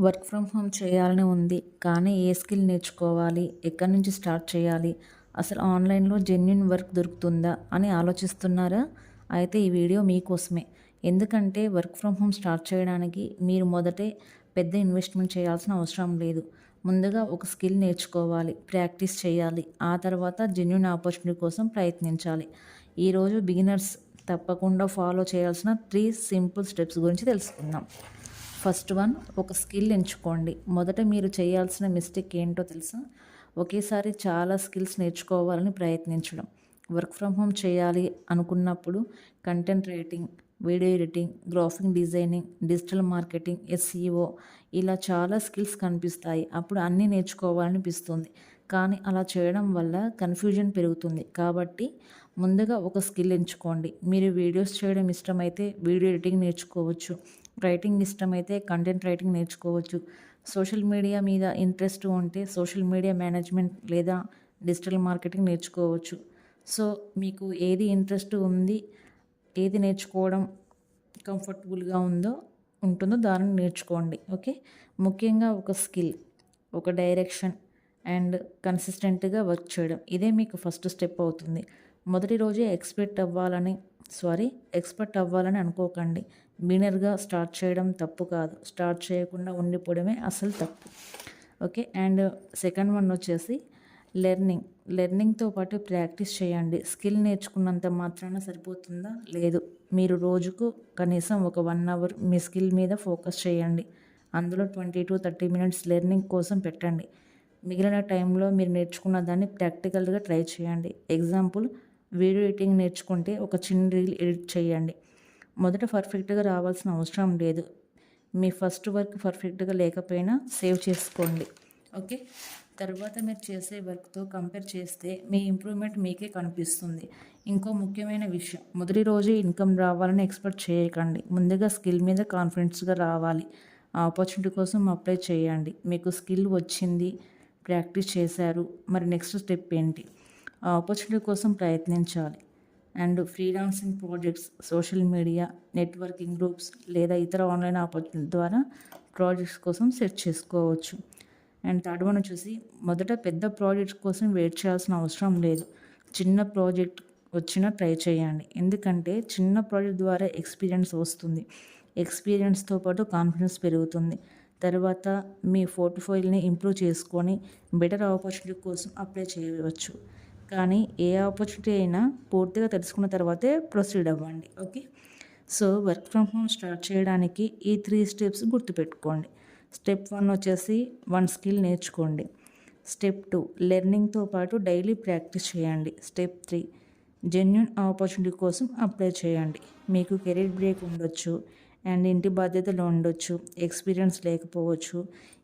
Work from home చేయాలని ఉంది, కానీ ఏ స్కిల్ నేర్చుకోవాలి, ఎక్కడి నుంచి స్టార్ట్ చేయాలి, అసలు ఆన్లైన్లో జెన్యున్ వర్క్ దొరుకుతుందా అని ఆలోచిస్తున్నారా? అయితే ఈ వీడియో మీకోసమే. ఎందుకంటే వర్క్ ఫ్రమ్ హోమ్ స్టార్ట్ చేయడానికి మీరు మొదటే పెద్ద ఇన్వెస్ట్మెంట్ చేయాల్సిన అవసరం లేదు. ముందుగా ఒక స్కిల్ నేర్చుకోవాలి, ప్రాక్టీస్ చేయాలి, ఆ తర్వాత జెన్యున్ ఆపర్చునిటీ కోసం ప్రయత్నించాలి. ఈరోజు బిగినర్స్ తప్పకుండా ఫాలో చేయాల్సిన 3 సింపుల్ స్టెప్స్ గురించి తెలుసుకుందాం. ఫస్ట్ వన్, ఒక స్కిల్ ఎంచుకోండి. మొదట మీరు చేయాల్సిన మిస్టేక్ ఏంటో తెలుసా? ఒకేసారి చాలా స్కిల్స్ నేర్చుకోవాలని ప్రయత్నించడం. వర్క్ ఫ్రమ్ హోమ్ చేయాలి అనుకున్నప్పుడు content writing, video editing, graphic designing, digital marketing, SEO ఇలా చాలా స్కిల్స్ కనిపిస్తాయి. అప్పుడు అన్నీ నేర్చుకోవాలనిపిస్తుంది. కానీ అలా చేయడం వల్ల కన్ఫ్యూజన్ పెరుగుతుంది. కాబట్టి ముందుగా ఒక స్కిల్ ఎంచుకోండి. మీరు వీడియోస్ చేయడం ఇష్టమైతే వీడియో ఎడిటింగ్ నేర్చుకోవచ్చు. రైటింగ్ ఇష్టమైతే కంటెంట్ రైటింగ్ నేర్చుకోవచ్చు. సోషల్ మీడియా మీద ఇంట్రెస్ట్ ఉంటే సోషల్ మీడియా మేనేజ్మెంట్ లేదా డిజిటల్ మార్కెటింగ్ నేర్చుకోవచ్చు. సో మీకు ఏది ఇంట్రెస్ట్ ఉంది, ఏది నేర్చుకోవడం కంఫర్టబుల్గా ఉంటుందో దానిని నేర్చుకోండి. ఓకే, ముఖ్యంగా ఒక స్కిల్, ఒక డైరెక్షన్ అండ్ కన్సిస్టెంట్గా వర్క్ చేయడం, ఇదే మీకు ఫస్ట్ స్టెప్ అవుతుంది. మొదటి రోజే ఎక్స్పర్ట్ అవ్వాలని అనుకోకండి. బిగినర్గా స్టార్ట్ చేయడం తప్పు కాదు, స్టార్ట్ చేయకుండా ఉండిపోవడమే అసలు తప్పు. ఓకే, అండ్ సెకండ్ వన్ వచ్చేసి లెర్నింగ్తో పాటు ప్రాక్టీస్ చేయండి. స్కిల్ నేర్చుకున్నంత మాత్రాన సరిపోతుందా? లేదు. మీరు రోజుకు కనీసం ఒక 1 అవర్ మీ స్కిల్ మీద ఫోకస్ చేయండి. అందులో 20 to 30 మినిట్స్ లెర్నింగ్ కోసం పెట్టండి. మిగిలిన టైంలో మీరు నేర్చుకున్న దాన్ని ప్రాక్టికల్గా ట్రై చేయండి. ఎగ్జాంపుల్, వీడియో ఎడిటింగ్ నేర్చుకుంటే ఒక చిన్న రీల్ ఎడిట్ చేయండి. మొదట పర్ఫెక్ట్గా రావాల్సిన అవసరం లేదు. మీ ఫస్ట్ వర్క్ పర్ఫెక్ట్గా లేకపోయినా సేవ్ చేసుకోండి. ఓకే, తర్వాత మీరు చేసే వర్క్తో కంపేర్ చేస్తే మీ ఇంప్రూవ్మెంట్ మీకే కనిపిస్తుంది. ఇంకో ముఖ్యమైన విషయం, మొదటి రోజే ఇన్కమ్ రావాలని ఎక్స్పెక్ట్ చేయకండి. ముందుగా స్కిల్ మీద కాన్ఫిడెన్స్గా రావాలి. ఆ ఆపర్చునిటీ కోసం అప్లై చేయండి. మీకు స్కిల్ వచ్చింది, ప్రాక్టీస్ చేశారు, మరి నెక్స్ట్ స్టెప్ ఏంటి? ఆ ఆపర్చునిటీ కోసం ప్రయత్నించాలి. And freelancing projects, social media, networking groups లేదా ఇతర ఆన్లైన్ ఆపర్చునిటీ ద్వారా ప్రాజెక్ట్స్ కోసం సెట్ చేసుకోవచ్చు. అండ్ థర్డ్ వన్ వచ్చేసి, మొదట పెద్ద ప్రాజెక్ట్స్ కోసం వెయిట్ చేయాల్సిన అవసరం లేదు. చిన్న ప్రాజెక్ట్ వచ్చినా ట్రై చేయండి. ఎందుకంటే చిన్న ప్రాజెక్ట్ ద్వారా ఎక్స్పీరియన్స్ వస్తుంది. ఎక్స్పీరియన్స్తో పాటు కాన్ఫిడెన్స్ పెరుగుతుంది. తర్వాత మీ పోర్ట్ఫోలియోని ఇంప్రూవ్ చేసుకొని బెటర్ ఆపర్చునిటీ కోసం అప్లై చేయవచ్చు. కానీ ఏ ఆపర్చునిటీ అయినా పూర్తిగా తెలుసుకున్న తర్వాతే ప్రొసీడ్ అవ్వండి. Okay, so work from home start చేయడానికి ఈ 3 స్టెప్స్ గుర్తుపెట్టుకోండి. స్టెప్ 1 వచ్చేసి 1 స్కిల్ నేర్చుకోండి. స్టెప్ 2, లెర్నింగ్తో పాటు డైలీ ప్రాక్టీస్ చేయండి. స్టెప్ 3, జెన్యున్ ఆపర్చునిటీ కోసం అప్లై చేయండి. మీకు కెరీర్ బ్రేక్ ఉండొచ్చు అండ్ ఇంటి బాధ్యతలు ఉండొచ్చు, ఎక్స్పీరియన్స్ లేకపోవచ్చు,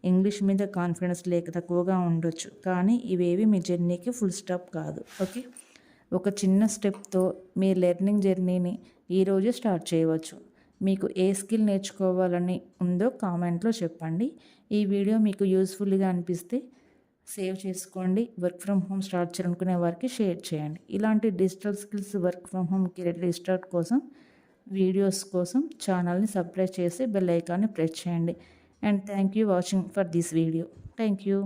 ఇంగ్లీష్ మీద కాన్ఫిడెన్స్ తక్కువగా ఉండొచ్చు. కానీ ఇవేవి మీ జర్నీకి ఫుల్ స్టాప్ కాదు. ఓకే, ఒక చిన్న స్టెప్తో మీ లెర్నింగ్ జర్నీని ఈరోజే స్టార్ట్ చేయవచ్చు. మీకు ఏ స్కిల్ నేర్చుకోవాలని ఉందో కామెంట్లో చెప్పండి. ఈ వీడియో మీకు యూస్ఫుల్గా అనిపిస్తే సేవ్ చేసుకోండి. వర్క్ ఫ్రమ్ హోమ్ స్టార్ట్ చేయాలనుకునే వారికి షేర్ చేయండి. ఇలాంటి digital skills, work from home career restart కోసం వీడియోస్ కోసం ఛానల్ని సబ్స్క్రైబ్ చేసి బెల్ ఐకాన్ని ప్రెస్ చేయండి. And thank you watching for this video. Thank you.